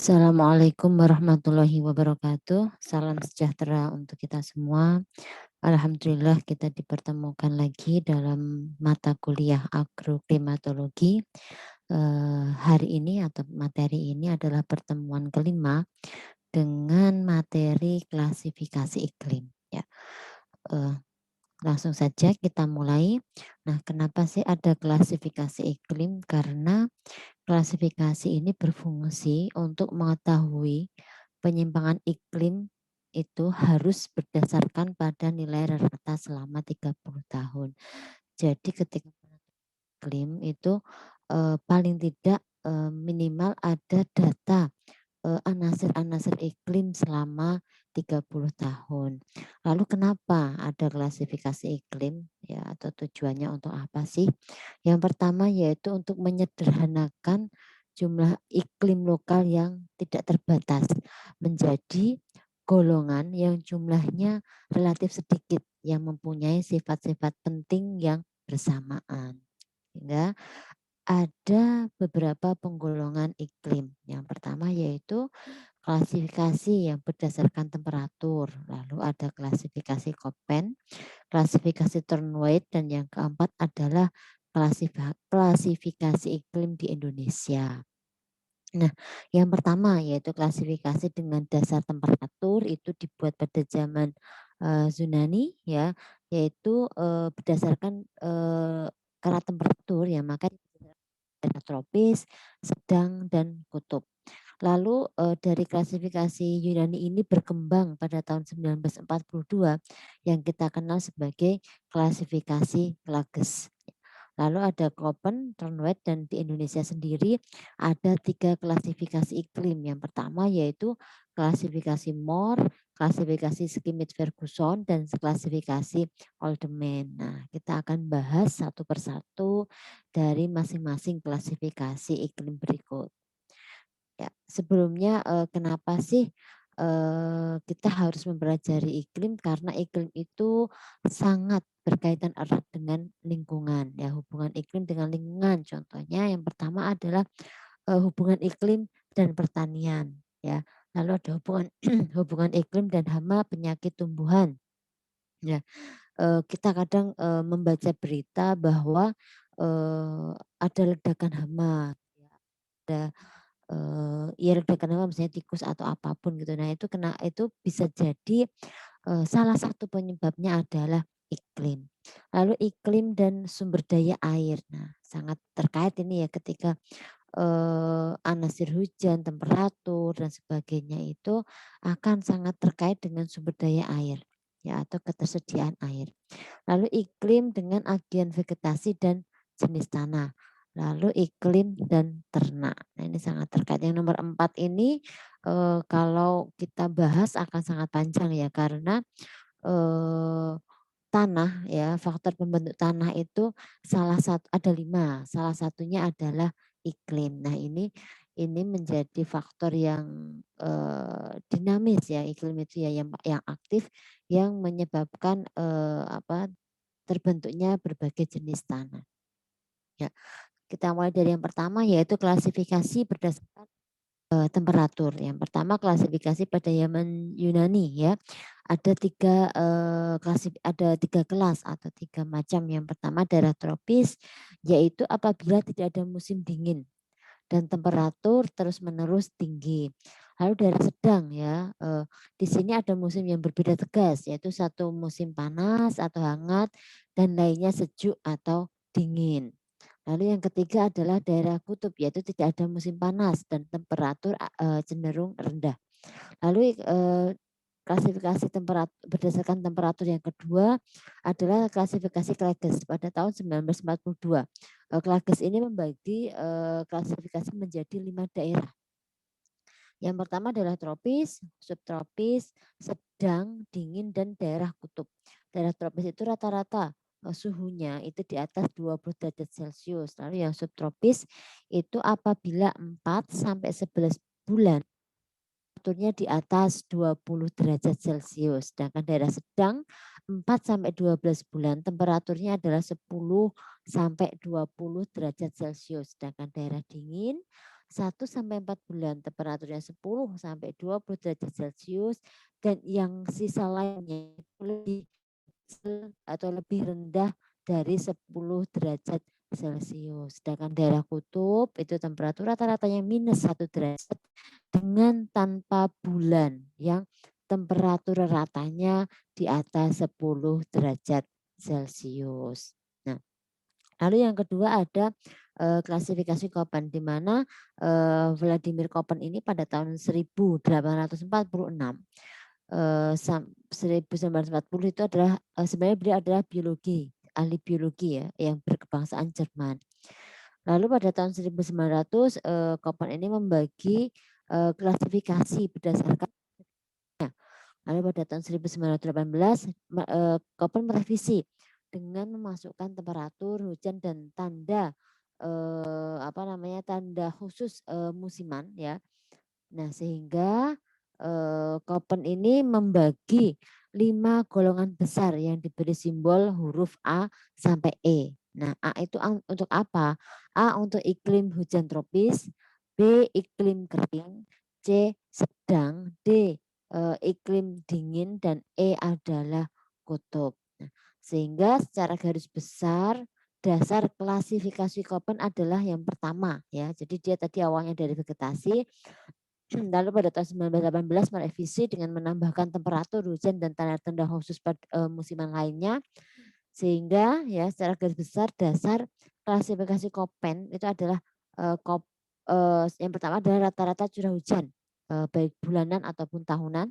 Assalamualaikum warahmatullahi wabarakatuh. Salam sejahtera untuk kita semua. Alhamdulillah kita dipertemukan lagi dalam mata kuliah agroklimatologi. Hari ini atau materi ini adalah pertemuan kelima dengan materi klasifikasi iklim. Ya, eh, langsung saja kita mulai. Nah, kenapa sih ada klasifikasi iklim? Karena klasifikasi ini berfungsi untuk mengetahui penyimpangan iklim itu harus berdasarkan pada nilai rata selama 30 tahun. Jadi ketika iklim itu paling tidak minimal ada data anasir-anasir iklim selama 30 tahun. Lalu kenapa ada klasifikasi iklim ya atau tujuannya untuk apa sih? Yang pertama yaitu untuk menyederhanakan jumlah iklim lokal yang tidak terbatas menjadi golongan yang jumlahnya relatif sedikit yang mempunyai sifat-sifat penting yang bersamaan. Sehingga ada beberapa penggolongan iklim. Yang pertama yaitu klasifikasi yang berdasarkan temperatur. Lalu ada klasifikasi Köppen, klasifikasi Thornwey, dan yang keempat adalah klasifikasi iklim di Indonesia. Nah, yang pertama yaitu klasifikasi dengan dasar temperatur itu dibuat pada zaman Yunani ya, yaitu berdasarkan skala temperatur ya, maka tropis, sedang, dan kutub. Lalu dari klasifikasi Yunani ini berkembang pada tahun 1942 yang kita kenal sebagai klasifikasi Klages. Lalu ada Köppen, Thornwey, dan di Indonesia sendiri ada 3 klasifikasi iklim. Yang pertama yaitu klasifikasi Moore, klasifikasi Schmidt-Ferguson, dan klasifikasi Haldeman. Nah, kita akan bahas satu persatu dari masing-masing klasifikasi iklim berikut. Ya, sebelumnya kenapa sih kita harus mempelajari iklim? Karena iklim itu sangat berkaitan erat dengan lingkungan. Ya, hubungan iklim dengan lingkungan. Contohnya yang pertama adalah hubungan iklim dan pertanian. Ya, lalu ada hubungan hubungan iklim dan hama penyakit tumbuhan. Ya, kita kadang membaca berita bahwa ada ledakan hama, ya, ada ya ledakan hama misalnya tikus atau apapun gitu. Nah itu bisa jadi salah satu penyebabnya adalah iklim. Lalu iklim dan sumber daya air. Nah sangat terkait ini ya ketika anasir hujan, temperatur dan sebagainya itu akan sangat terkait dengan sumber daya air ya atau ketersediaan air. Lalu iklim dengan agen vegetasi dan jenis tanah. Lalu iklim dan ternak. Nah, ini sangat terkait. Yang nomor 4 ini kalau kita bahas akan sangat panjang ya karena eh, tanah ya faktor pembentuk tanah itu salah satu ada 5. Salah satunya adalah iklim. Nah ini menjadi faktor yang dinamis ya iklim itu ya yang aktif yang menyebabkan terbentuknya berbagai jenis tanah. Ya, kita mulai dari yang pertama yaitu klasifikasi berdasarkan temperatur. Yang pertama klasifikasi pada zaman Yunani ya. Ada tiga kelas atau 3 macam. Yang pertama daerah tropis yaitu apabila tidak ada musim dingin dan temperatur terus-menerus tinggi. Lalu daerah sedang ya, di sini ada musim yang berbeda tegas, yaitu satu musim panas atau hangat dan lainnya sejuk atau dingin. Lalu yang ketiga adalah daerah kutub, yaitu tidak ada musim panas dan temperatur cenderung rendah. Lalu klasifikasi temperatur berdasarkan temperatur yang kedua adalah klasifikasi Klages pada tahun 1942. Klages ini membagi klasifikasi menjadi 5 daerah. Yang pertama adalah tropis, subtropis, sedang, dingin, dan daerah kutub. Daerah tropis itu rata-rata suhunya itu di atas 20 derajat Celcius. Lalu yang subtropis itu apabila 4 sampai 11 bulan temperaturnya di atas 20 derajat Celcius. Sedangkan daerah sedang 4 sampai 12 bulan temperaturnya adalah 10 sampai 20 derajat Celcius. Sedangkan daerah dingin 1 sampai 4 bulan temperaturnya 10 sampai 20 derajat Celcius, dan yang sisa lainnya lebih atau lebih rendah dari 10 derajat Celcius. Sedangkan daerah kutub itu temperatur rata-ratanya -1 derajat dengan tanpa bulan yang temperatur ratanya di atas 10 derajat Celcius. Nah, lalu yang kedua ada klasifikasi Köppen, di mana Vladimir Köppen ini pada tahun 1846 1940 itu adalah sebenarnya beliau adalah ahli biologi ya, yang berkebangsaan Jerman. Lalu pada tahun 1900 Köppen ini membagi klasifikasi berdasarkan. Lalu pada tahun 1918 Köppen merevisi dengan memasukkan temperatur, hujan, dan tanda tanda khusus musiman ya. Nah, sehingga Köppen ini membagi 5 golongan besar yang diberi simbol huruf A sampai E. Nah, A itu untuk apa? A untuk iklim hujan tropis, B iklim kering, C sedang, D iklim dingin, dan E adalah kutub. Nah, sehingga secara garis besar dasar klasifikasi Köppen adalah yang pertama ya. Jadi dia tadi awalnya dari vegetasi, lalu pada tahun 1918 merevisi dengan menambahkan temperatur, hujan, dan tanda-tanda khusus pada musiman lainnya, sehingga ya secara garis besar dasar klasifikasi Köppen itu adalah yang pertama adalah rata-rata curah hujan baik bulanan ataupun tahunan.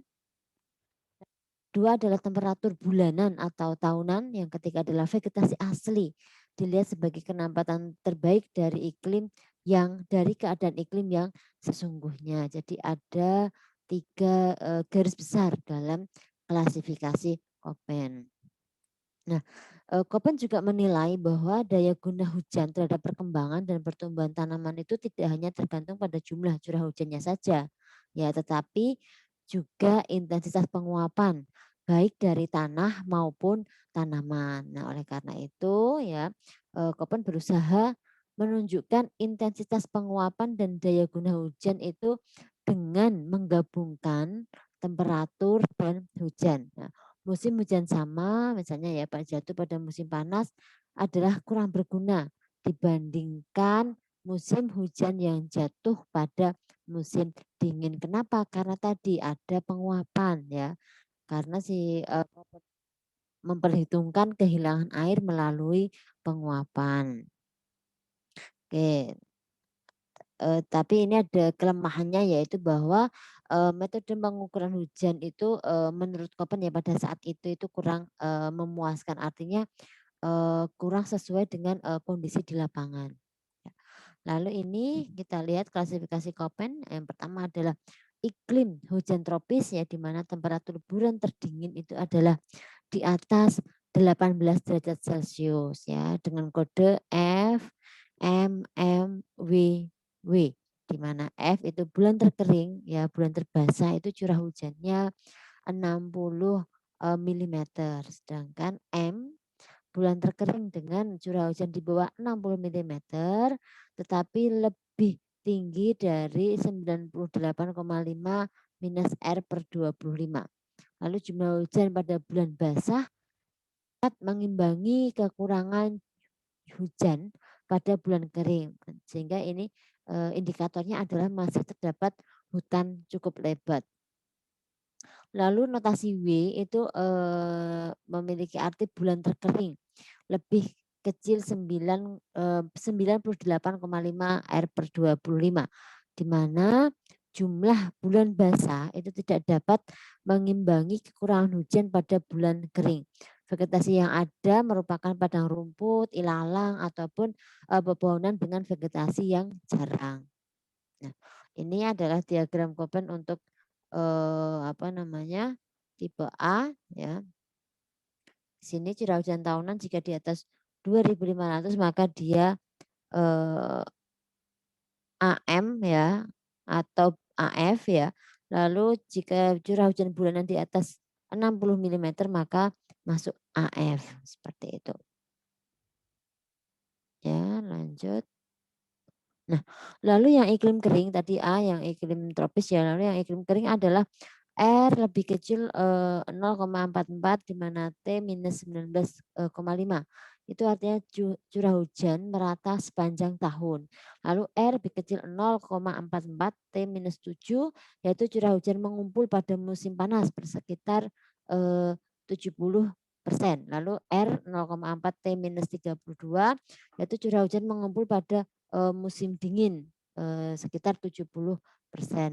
Dua adalah temperatur bulanan atau tahunan. Yang ketiga adalah vegetasi asli, dilihat sebagai penempatan terbaik dari keadaan iklim yang sesungguhnya. Jadi ada 3 garis besar dalam klasifikasi Köppen. Nah, Köppen juga menilai bahwa daya guna hujan terhadap perkembangan dan pertumbuhan tanaman itu tidak hanya tergantung pada jumlah curah hujannya saja, ya, tetapi juga intensitas penguapan baik dari tanah maupun tanaman. Nah, oleh karena itu ya Köppen berusaha menunjukkan intensitas penguapan dan daya guna hujan itu dengan menggabungkan temperatur dan hujan. Nah, musim hujan sama misalnya ya Pak jatuh pada musim panas adalah kurang berguna dibandingkan musim hujan yang jatuh pada musim dingin. Kenapa? Karena tadi ada penguapan ya. Karena memperhitungkan kehilangan air melalui penguapan. Oke. Tapi ini ada kelemahannya, yaitu bahwa metode pengukuran hujan itu menurut Köppen ya pada saat itu kurang memuaskan, artinya kurang sesuai dengan kondisi di lapangan. Ya. Lalu ini kita lihat klasifikasi Köppen. Yang pertama adalah iklim hujan tropis ya, di mana temperatur bulan terdingin itu adalah di atas 18 derajat Celcius ya, dengan kode F, M, M, W, W, di mana F itu bulan terkering ya, bulan terbasah itu curah hujannya 60 mm, sedangkan M bulan terkering dengan curah hujan di bawah 60 mm tetapi lebih tinggi dari 98,5 minus R per 25. Lalu jumlah hujan pada bulan basah dapat mengimbangi kekurangan hujan pada bulan kering, sehingga ini indikatornya adalah masih terdapat hutan cukup lebat. Lalu notasi W itu memiliki arti bulan terkering lebih kecil 98,5 R per 25, di mana jumlah bulan basah itu tidak dapat mengimbangi kekurangan hujan pada bulan kering. Vegetasi yang ada merupakan padang rumput, ilalang, ataupun pepohonan dengan vegetasi yang jarang. Nah, ini adalah diagram Köppen untuk tipe A ya. Di sini curah hujan tahunan jika di atas 2.500 maka dia AM ya atau AF ya. Lalu jika curah hujan bulanan di atas 60 mm maka masuk AF, seperti itu. Ya, lanjut. Nah, lalu yang iklim kering tadi A yang iklim tropis ya, lalu yang iklim kering adalah R lebih kecil 0,44 di mana T minus 19,5. Itu artinya curah hujan merata sepanjang tahun. Lalu R lebih kecil 0,44 T minus 7 yaitu curah hujan mengumpul pada musim panas bersekitar 70%. Lalu R 0,4 T minus 32 yaitu curah hujan mengumpul pada musim dingin sekitar 70%.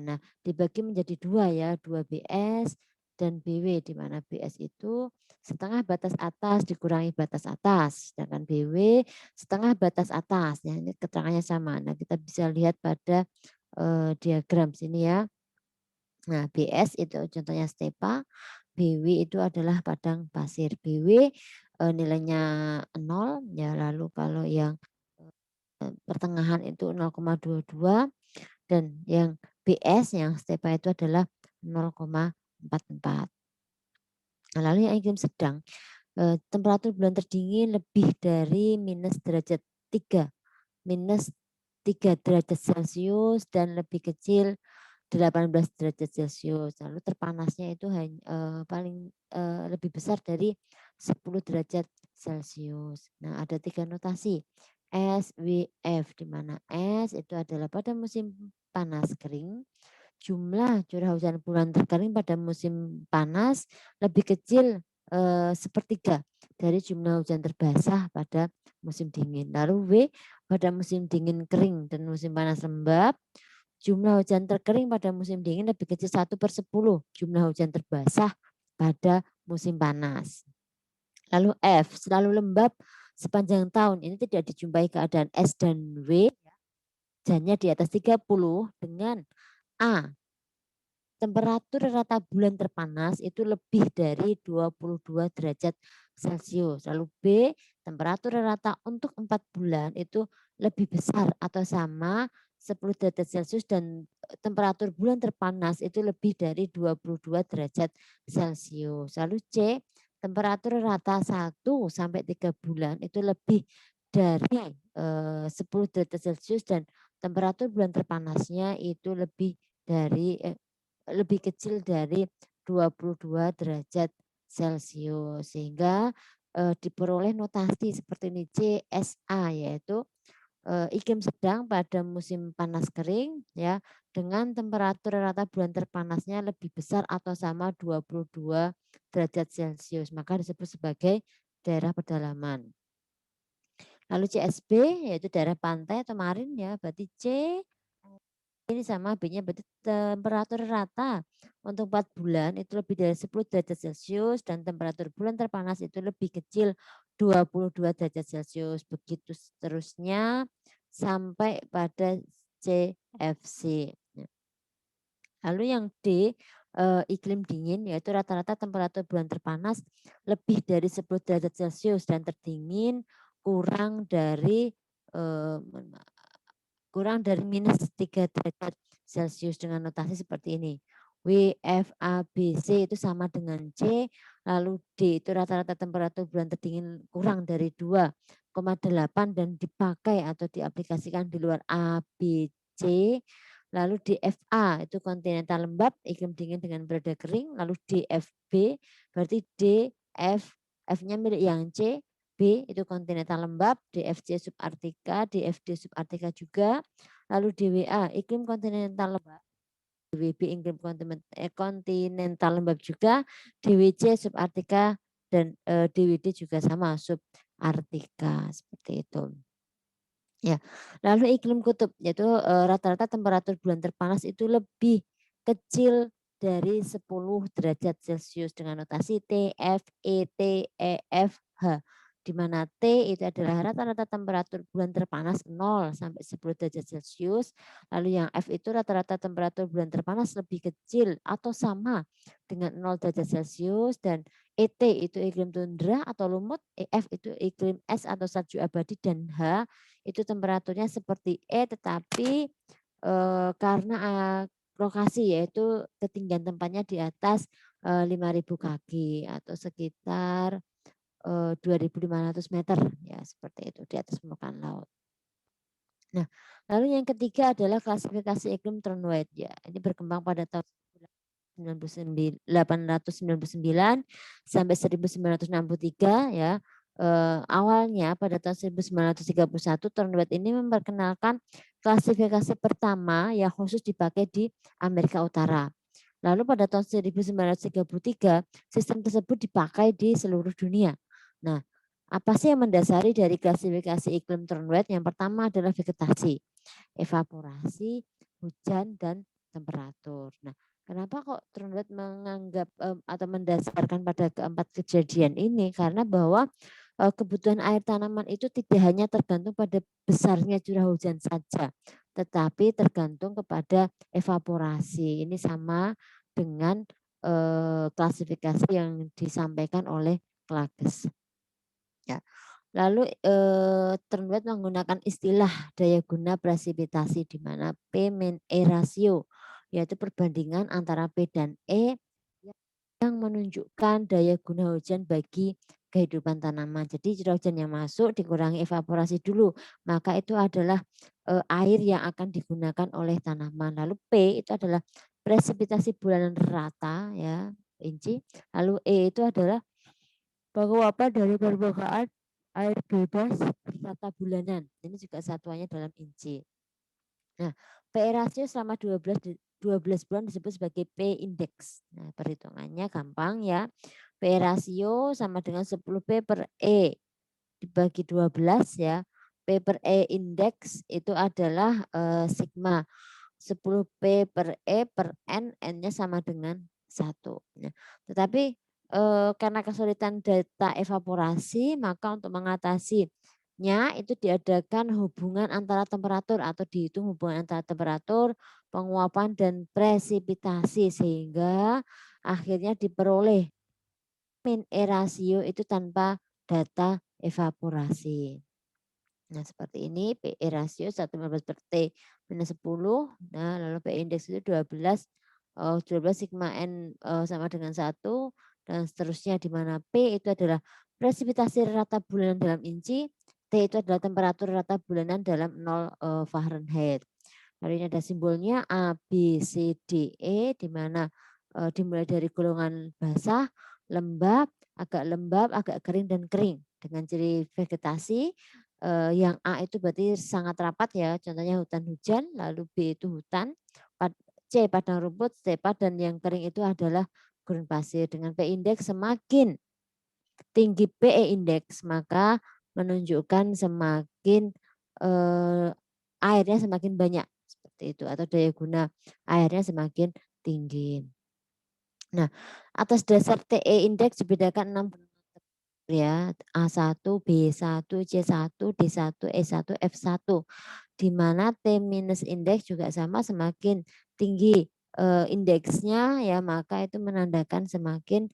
Nah, dibagi menjadi dua ya, 2 BS dan BW di mana BS itu setengah batas atas dikurangi batas atas, sedangkan BW setengah batas atas. Ya, ini keterangannya sama. Nah, kita bisa lihat pada diagram sini ya. Nah, BS itu contohnya stepa, BW itu adalah padang pasir. BW nilainya 0 ya, lalu kalau yang pertengahan itu 0,22 dan yang BS yang stepa itu adalah 0,44. Nah, lalu yang iklim sedang, temperatur bulan terdingin lebih dari minus derajat 3, minus 3 derajat Celcius dan lebih kecil 18 derajat Celcius. Lalu terpanasnya itu hanya paling lebih besar dari 10 derajat Celcius. Nah, ada 3 notasi. S, W, F di mana S itu adalah pada musim panas kering, jumlah curah hujan bulan terkering pada musim panas lebih kecil sepertiga dari jumlah hujan terbasah pada musim dingin. Lalu W pada musim dingin kering dan musim panas lembab, jumlah hujan terkering pada musim dingin lebih kecil 1/10 jumlah hujan terbasah pada musim panas. Lalu F, selalu lembab sepanjang tahun. Ini tidak dijumpai keadaan S dan W, hujannya di atas 30 dengan A, temperatur rata bulan terpanas itu lebih dari 22 derajat Celcius. Lalu B, temperatur rata untuk 4 bulan itu lebih besar atau sama 10 derajat Celcius dan temperatur bulan terpanas itu lebih dari 22 derajat Celcius. Lalu C, temperatur rata 1 sampai 3 bulan itu lebih dari 10 derajat Celcius dan temperatur bulan terpanasnya itu lebih kecil dari 22 derajat Celcius sehingga diperoleh notasi seperti ini CSA yaitu iklim sedang pada musim panas kering ya dengan temperatur rata bulan terpanasnya lebih besar atau sama 22 derajat Celcius maka disebut sebagai daerah pedalaman. Lalu CSB yaitu daerah pantai atau marin ya berarti C ini sama B-nya berarti temperatur rata untuk 4 bulan itu lebih dari 10 derajat Celcius dan temperatur bulan terpanas itu lebih kecil 22 derajat Celcius. Begitu seterusnya sampai pada CFC. Lalu yang D, iklim dingin yaitu rata-rata temperatur bulan terpanas lebih dari 10 derajat Celcius dan terdingin kurang dari kurang dari minus 3 derajat Celcius dengan notasi seperti ini. W, F, A, B, C itu sama dengan C, lalu D itu rata-rata temperatur bulan terdingin kurang dari 2,8 dan dipakai atau diaplikasikan di luar A, B, C. Lalu DFA itu kontinental lembab, iklim dingin dengan berada kering. Lalu DFB berarti D, F, F-nya milik yang C, B itu kontinental lembab, DFC subartika, DFD subartika juga. Lalu DWA iklim kontinental lembab, DWB iklim kontinental lembab juga, DWC subartika dan DWD juga sama subartika seperti itu. Ya, lalu iklim kutub yaitu rata-rata temperatur bulan terpanas itu lebih kecil dari 10 derajat Celcius dengan notasi T, F, E, T, E, F, H. Di mana T itu adalah rata-rata temperatur bulan terpanas 0 sampai 10 derajat Celcius. Lalu yang F itu rata-rata temperatur bulan terpanas lebih kecil atau sama dengan 0 derajat Celcius dan ET itu iklim tundra atau lumut, EF itu iklim es atau salju abadi dan H itu temperaturnya seperti tetapi karena lokasi yaitu ketinggian tempatnya di atas 5.000 kaki atau sekitar 2.500 meter ya seperti itu di atas permukaan laut. Nah, lalu yang ketiga adalah klasifikasi iklim Trunwald ya. Ini berkembang pada tahun 899 sampai 1963 ya. Awalnya pada tahun 1931 Trunwald ini memperkenalkan klasifikasi pertama yang khusus dipakai di Amerika Utara. Lalu pada tahun 1933 sistem tersebut dipakai di seluruh dunia. Nah, apa sih yang mendasari dari klasifikasi iklim Trunwald? Yang pertama adalah vegetasi, evaporasi, hujan, dan temperatur. Nah, kenapa kok Trunwald menganggap atau mendasarkan pada keempat kejadian ini? Karena bahwa kebutuhan air tanaman itu tidak hanya tergantung pada besarnya curah hujan saja, tetapi tergantung kepada evaporasi. Ini sama dengan klasifikasi yang disampaikan oleh Klages. Ya. Lalu Trunwald menggunakan istilah daya guna presipitasi di mana P min E rasio, yaitu perbandingan antara P dan E yang menunjukkan daya guna hujan bagi kehidupan tanaman. Jadi curah hujan yang masuk dikurangi evaporasi dulu, maka itu adalah air yang akan digunakan oleh tanaman. Lalu P itu adalah presipitasi bulanan rata ya, inci. Lalu E itu adalah penguapan dari permukaan air bebas rata bulanan. Ini juga satuannya dalam inci. Nah, PE rasio selama 12 bulan disebut sebagai P index. Nah, perhitungannya gampang ya. PE rasio sama dengan 10P per E dibagi 12 ya. P per E index itu adalah sigma 10P per E per N, N-nya sama dengan 1. Nah, tetapi karena kesulitan data evaporasi, maka untuk mengatasinya itu diadakan hubungan antara temperatur atau dihitung hubungan antara temperatur, penguapan dan presipitasi sehingga akhirnya diperoleh min E rasio itu tanpa data evaporasi. Nah, seperti ini PE rasio 1,15 per T minus 10. Nah, lalu PE indeks itu 12, 12 sigma N sama dengan 1 dan seterusnya di mana P itu adalah presipitasi rata bulanan dalam inci, T itu adalah temperatur rata bulanan dalam 0 Fahrenheit. Lalu ini ada simbolnya A, B, C, D, E di mana dimulai dari golongan basah, lembab, agak kering dan kering dengan ciri vegetasi yang A itu berarti sangat rapat ya, contohnya hutan hujan, lalu B itu hutan, C padang rumput, C padan, yang kering itu adalah gurun pasir. Dengan P indeks semakin tinggi PE indeks maka menunjukkan semakin airnya semakin banyak seperti itu atau daya guna airnya semakin tinggi. Nah, atas dasar TE indeks dibedakan 6 ya, A1, B1, C1, D1, E1, F1, di mana T minus indeks juga sama, semakin tinggi indeksnya ya maka itu menandakan semakin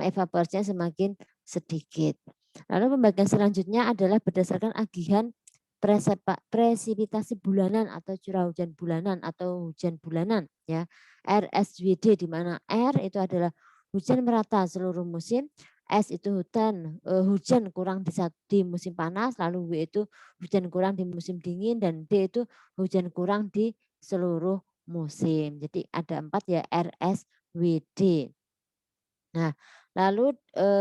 evaporasinya semakin sedikit. Lalu pembagian selanjutnya adalah berdasarkan agihan presipitasi bulanan atau curah hujan bulanan atau hujan bulanan ya. RSWD di mana R itu adalah hujan merata seluruh musim, S itu hujan kurang di musim panas, lalu W itu hujan kurang di musim dingin, dan D itu hujan kurang di seluruh musim. Jadi ada 4 ya, RSWD. Nah, lalu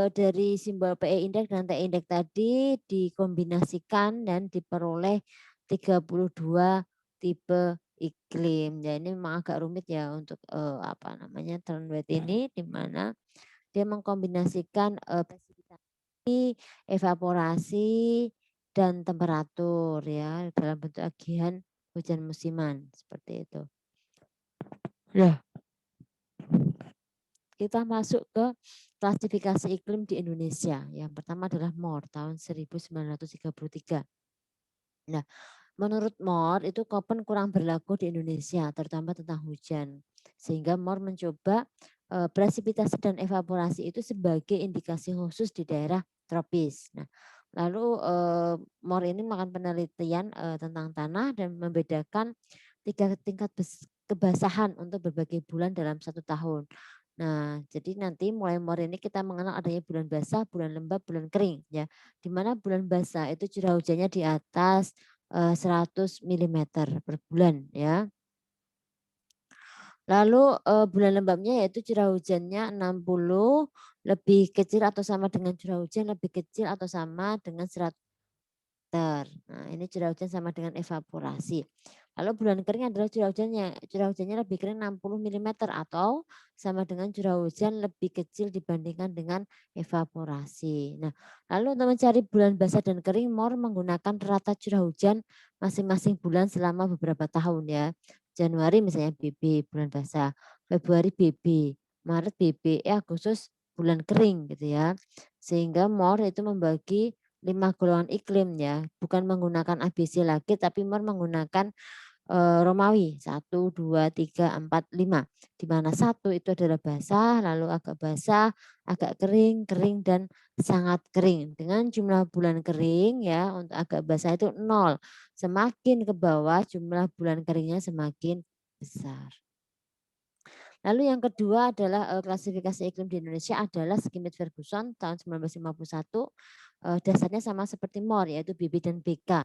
dari simbol PE indeks dan TE indeks tadi dikombinasikan dan diperoleh 32 tipe iklim. Ya ini memang agak rumit ya untuk Trunwald ini di mana dia mengkombinasikan presipitasi, evaporasi, dan temperatur ya dalam bentuk agihan hujan musiman seperti itu. Nah, kita masuk ke klasifikasi iklim di Indonesia. Yang pertama adalah MOR tahun 1933. Nah, menurut MOR itu Koppen kurang berlaku di Indonesia, terutama tentang hujan. Sehingga MOR mencoba presipitasi dan evaporasi itu sebagai indikasi khusus di daerah tropis. Nah, lalu MOR ini melakukan penelitian tentang tanah dan membedakan 3 tingkat kebasahan untuk berbagai bulan dalam 1 tahun. Nah, jadi nanti mulai MOR ini kita mengenal adanya bulan basah, bulan lembab, bulan kering ya. Di mana bulan basah itu curah hujannya di atas 100 milimeter per bulan ya. Lalu, bulan lembabnya yaitu curah hujannya 60, lebih kecil atau sama dengan curah hujan, lebih kecil atau sama dengan 100. Nah, ini curah hujan sama dengan evaporasi. Lalu bulan kering adalah curah hujannya lebih kering 60 milimeter atau sama dengan curah hujan lebih kecil dibandingkan dengan evaporasi. Nah, lalu untuk mencari bulan basah dan kering, MOR menggunakan rata curah hujan masing-masing bulan selama beberapa tahun ya. Januari misalnya BB, bulan basah, Februari BB, Maret BB, Agustus bulan kering gitu ya. Sehingga MOR itu membagi 5 golongan iklim ya, bukan menggunakan ABC lagi tapi menggunakan, Romawi 1, 2, 3, 4, 5, di mana 1 itu adalah basah, lalu agak basah, agak kering, kering, dan sangat kering. Dengan jumlah bulan kering ya, untuk agak basah itu 0, semakin ke bawah jumlah bulan keringnya semakin besar. Lalu yang kedua adalah, klasifikasi iklim di Indonesia adalah Schmidt-Ferguson tahun 1951, dasarnya sama seperti MOR yaitu BB dan BK.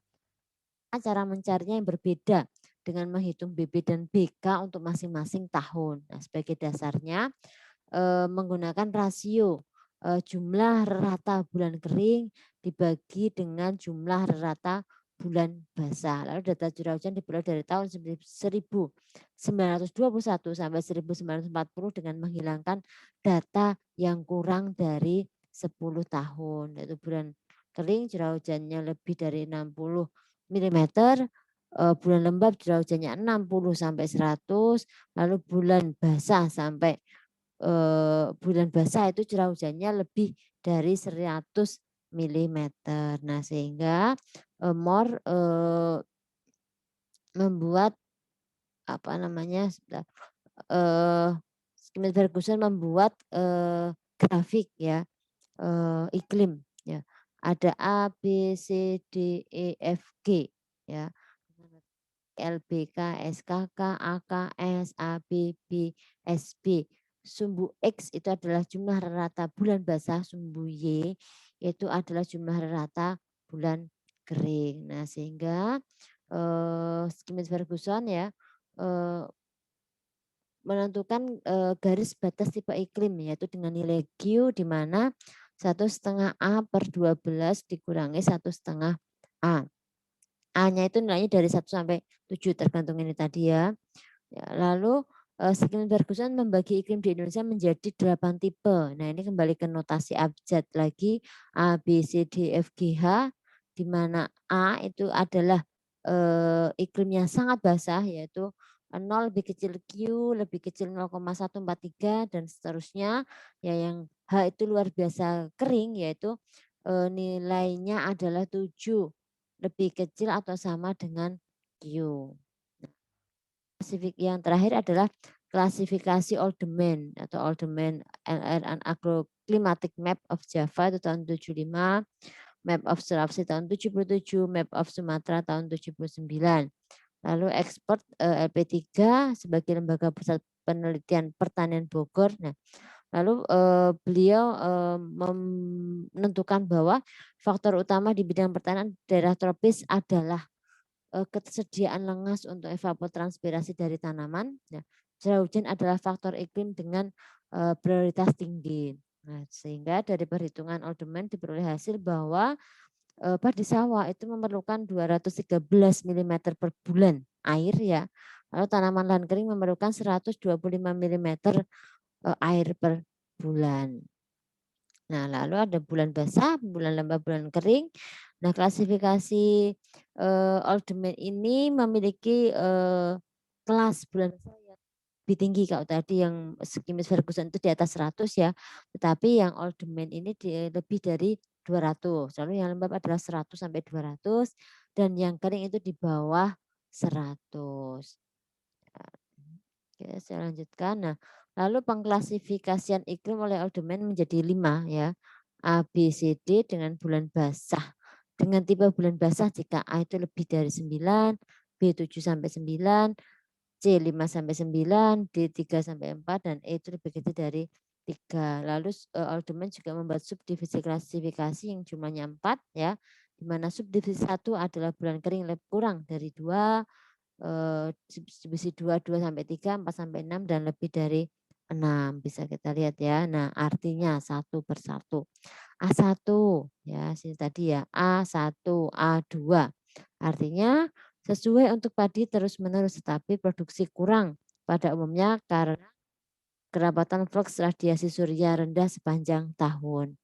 Cara mencarinya yang berbeda dengan menghitung BB dan BK untuk masing-masing tahun. Nah, sebagai dasarnya, menggunakan rasio, jumlah rata bulan kering dibagi dengan jumlah rata bulan basah. Lalu data curah hujan diperoleh dari tahun 1921 sampai 1940 dengan menghilangkan data yang kurang dari 10 tahun. Yaitu bulan kering curah hujannya lebih dari 60 milimeter, bulan lembab curah hujannya 60 sampai 100, lalu bulan basah itu curah hujannya lebih dari 100 milimeter. Nah, sehingga, MOR, membuat apa namanya, sebentar, Schmidt Ferguson membuat, grafik ya, iklim ya. Ada A, B, C, D, E, F, G ya. LBK, SKK, AK, S, AB, SB. Sumbu X itu adalah jumlah rata bulan basah, sumbu Y itu adalah jumlah rata bulan kering. Nah, sehingga Schmidt Ferguson ya menentukan garis batas tipe iklim yaitu dengan nilai Q di mana 1,5 A/12 dikurangi 1,5 A. A-nya itu nilainya dari 1 sampai 7 tergantung ini tadi ya. Ya, lalu Schmidt Ferguson membagi iklim di Indonesia menjadi 8 tipe. Nah, ini kembali ke notasi abjad lagi A, B, C, D, F, G, H, di mana A itu adalah iklim yang sangat basah yaitu 0 lebih kecil Q, lebih kecil 0,143 dan seterusnya. Ya, yang H itu luar biasa kering yaitu nilainya adalah 7, lebih kecil atau sama dengan Q. Yang terakhir adalah klasifikasi Oldman atau Oldman LR and Agroclimatic Map of Java itu tahun 75, Map of Sulawesi tahun 77, Map of Sumatera tahun 79. Lalu ekspor LP3 sebagai lembaga pusat penelitian pertanian Bogor. Nah, lalu beliau menentukan bahwa faktor utama di bidang pertanian daerah tropis adalah ketersediaan lengas untuk evapotranspirasi dari tanaman. Ya, curah hujan adalah faktor iklim dengan prioritas tinggi. Nah, sehingga dari perhitungan Oldman diperoleh hasil bahwa padi sawah itu memerlukan 213 milimeter per bulan air ya. Lalu tanaman lahan kering memerlukan 125 milimeter air per bulan. Nah, lalu ada bulan basah, bulan lembab, bulan kering. Nah, klasifikasi Oldman ini memiliki kelas bulan basah yang lebih tinggi kalau tadi yang Schmidt Ferguson itu di atas 100 ya. Tetapi yang Oldman ini lebih dari 200. Lalu yang lembab adalah 100 sampai 200 dan yang kering itu di bawah 100. Oke, saya lanjutkan. Nah, lalu pengklasifikasian iklim oleh Oldman menjadi 5 ya. A, B, C, D dengan bulan basah. Dengan tipe bulan basah jika A itu lebih dari 9, B 7 sampai 9, C 5 sampai 9, D 3 sampai 4 dan E itu lebih kecil dari 3. Lalu Oldman juga membuat subdivisi klasifikasi yang jumlahnya 4 ya. di mana subdivisi 1 adalah bulan kering lebih kurang dari 2, subdivisi 2, 2 sampai 3, 4 sampai 6, dan lebih dari 6. Bisa kita lihat ya. Nah, artinya satu persatu. A1 ya, sini tadi ya, A1, A2. Artinya sesuai untuk padi terus-menerus tetapi produksi kurang pada umumnya karena kerapatan flux radiasi surya rendah sepanjang tahun.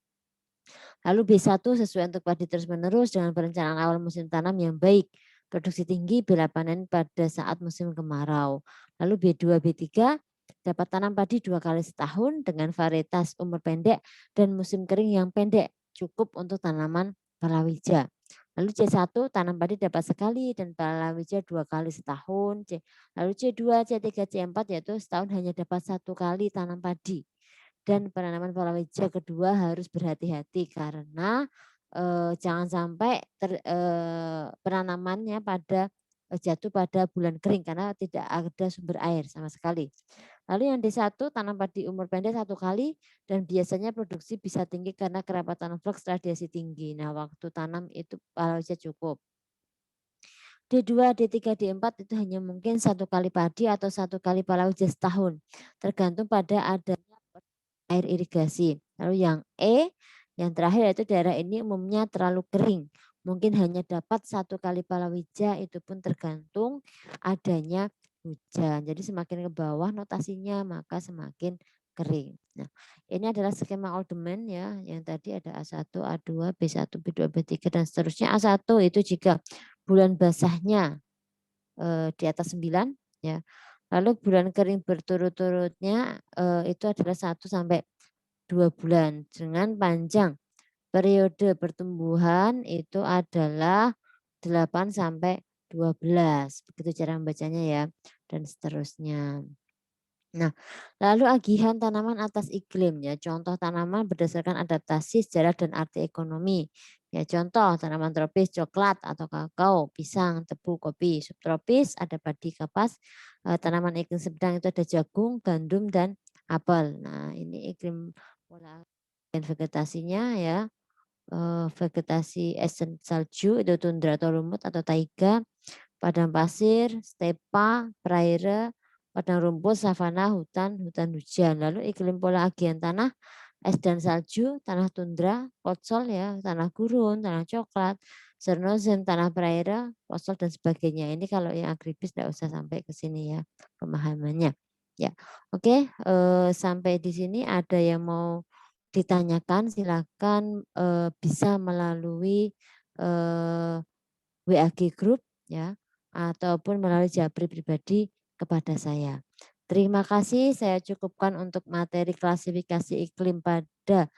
Lalu B1 sesuai untuk padi terus-menerus dengan perencanaan awal musim tanam yang baik, produksi tinggi bila panen pada saat musim kemarau. Lalu B2, B3 dapat tanam padi 2 kali setahun dengan varietas umur pendek dan musim kering yang pendek, cukup untuk tanaman palawija. Lalu C1 tanam padi dapat sekali dan palawija 2 kali setahun. Lalu C2, C3, C4 yaitu setahun hanya dapat 1 kali tanam padi. Dan penanaman palawija kedua harus berhati-hati karena, jangan sampai penanamannya jatuh pada bulan kering karena tidak ada sumber air sama sekali. Lalu yang D1 tanam padi umur pendek 1 kali dan biasanya produksi bisa tinggi karena kerapatan flux radiasi tinggi. Nah, waktu tanam itu palawija cukup. D2, D3, D4 itu hanya mungkin 1 kali padi atau 1 kali palawija setahun, tergantung pada adanya air irigasi. Lalu yang E, yang terakhir yaitu daerah ini umumnya terlalu kering. Mungkin hanya dapat 1 kali palawija, itu pun tergantung adanya hujan. Jadi semakin ke bawah notasinya maka semakin kering. Nah, ini adalah skema Oldeman ya, yang tadi ada A1, A2, B1, B2, B3 dan seterusnya. A1 itu jika bulan basahnya di atas 9 ya. Lalu bulan kering berturut-turutnya itu adalah 1 sampai 2 bulan dengan panjang periode pertumbuhan itu adalah 8 sampai 12. Begitu cara membacanya ya dan seterusnya. Nah, lalu agihan tanaman atas iklim ya. Contoh tanaman berdasarkan adaptasi sejarah dan arti ekonomi. Ya, contoh tanaman tropis coklat atau kakao, pisang, tebu, kopi. Subtropis ada padi kapas. Tanaman iklim sedang itu ada jagung, gandum dan apel. Nah, ini iklim pola dan vegetasinya ya. Vegetasi esen salju itu tundra atau lumut atau taiga, padang pasir, stepa, praira, padang rumput, savana, hutan, hutan hujan. Lalu iklim pola agian tanah, es dan salju, tanah tundra, potsol ya, tanah gurun, tanah coklat, cernozem, tanah praira, potsol dan sebagainya. Ini kalau yang agribis tidak usah sampai ke sini ya pemahamannya. Ya, oke, sampai di sini ada yang mau ditanyakan silakan bisa melalui WA group ya ataupun melalui japri pribadi kepada saya. Terima kasih saya cukupkan untuk materi klasifikasi iklim pada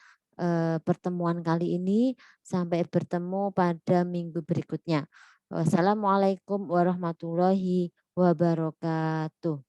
pertemuan kali ini. Sampai bertemu pada minggu berikutnya. Wassalamualaikum warahmatullahi wabarakatuh.